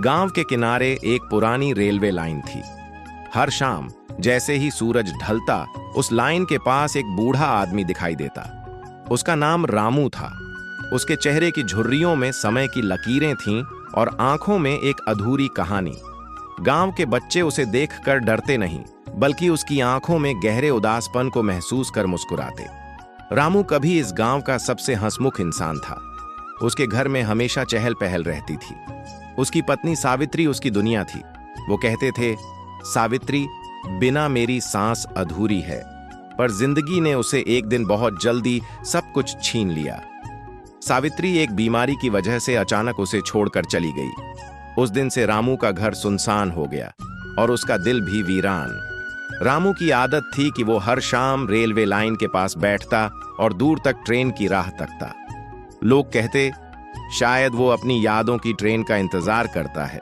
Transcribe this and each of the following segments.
गांव के किनारे एक पुरानी रेलवे लाइन थी। हर शाम जैसे ही सूरज ढलता, उस लाइन के पास एक बूढ़ा आदमी दिखाई देता। उसका नाम रामू था। उसके चेहरे की झुर्रियों में समय की लकीरें थीं और आंखों में एक अधूरी कहानी। गांव के बच्चे उसे देखकर डरते नहीं, बल्कि उसकी आंखों में गहरे उदासपन को महसूस कर मुस्कुराते। रामू कभी इस गांव का सबसे हंसमुख इंसान था। उसके घर में हमेशा चहल पहल रहती थी। उसकी पत्नी सावित्री उसकी दुनिया थी। वो कहते थे, सावित्री, बिना मेरी सांस अधूरी है। पर जिंदगी ने उसे एक दिन बहुत जल्दी सब कुछ छीन लिया। सावित्री एक बीमारी की वजह से अचानक उसे छोड़कर चली गई। उस दिन से रामू का घर सुनसान हो गया और उसका दिल भी वीरान। रामू की आदत थी कि वो हर शाम रेलवे लाइन के पास बैठता और दूर तक ट्रेन की राह तकता। लोग कहते, शायद वो अपनी यादों की ट्रेन का इंतजार करता है।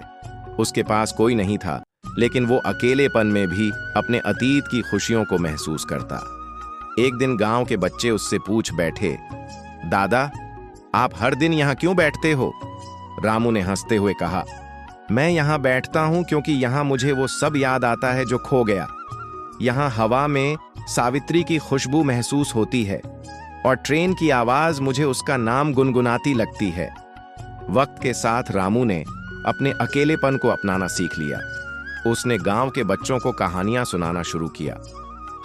उसके पास कोई नहीं था, लेकिन वो अकेलेपन में भी अपने अतीत की खुशियों को महसूस करता। एक दिन गांव के बच्चे उससे पूछ बैठे, दादा, आप हर दिन यहाँ क्यों बैठते हो? रामू ने हंसते हुए कहा, मैं यहाँ बैठता हूँ क्योंकि यहाँ मुझे वो सब याद आता है जो खो गया। यहाँ हवा में सावित्री की खुशबू महसूस होती है और ट्रेन की आवाज मुझे उसका नाम गुनगुनाती लगती है। वक्त के साथ रामू ने अपने अकेलेपन को अपनाना सीख लिया। उसने गांव के बच्चों को कहानियां सुनाना शुरू किया।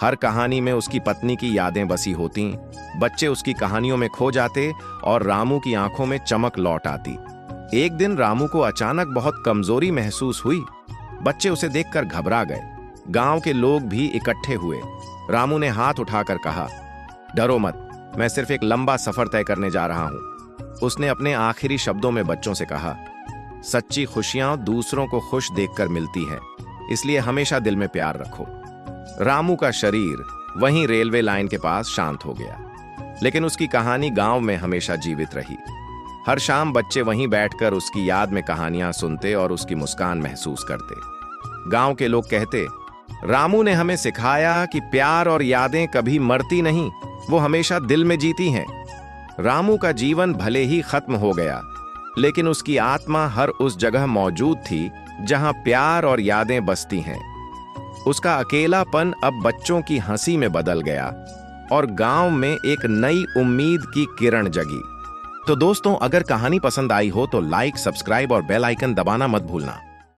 हर कहानी में उसकी पत्नी की यादें बसी होती। बच्चे उसकी कहानियों में खो जाते और रामू की आंखों में चमक लौट आती। एक दिन रामू को अचानक बहुत कमजोरी महसूस हुई। बच्चे उसे देखकर घबरा गए। गांव के लोग भी इकट्ठे हुए। रामू ने हाथ उठाकर कहा, डरो मत, मैं सिर्फ एक लंबा सफर तय करने जा रहा हूं। उसने अपने आखिरी शब्दों में बच्चों से कहा, सच्ची खुशियां दूसरों को खुश देखकर मिलती है, इसलिए हमेशा दिल में प्यार रखो। रामू का शरीर वहीं रेलवे लाइन के पास शांत हो गया, लेकिन उसकी कहानी गांव में हमेशा जीवित रही। हर शाम बच्चे वहीं बैठकर उसकी याद में कहानियां सुनते और उसकी मुस्कान महसूस करते। गांव के लोग कहते, रामू ने हमें सिखाया कि प्यार और यादें कभी मरती नहीं, वो हमेशा दिल में जीती हैं। रामू का जीवन भले ही खत्म हो गया, लेकिन उसकी आत्मा हर उस जगह मौजूद थी जहां प्यार और यादें बसती हैं। उसका अकेलापन अब बच्चों की हंसी में बदल गया और गांव में एक नई उम्मीद की किरण जगी। तो दोस्तों, अगर कहानी पसंद आई हो तो लाइक, सब्सक्राइब और बेल आइकन दबाना मत भूलना।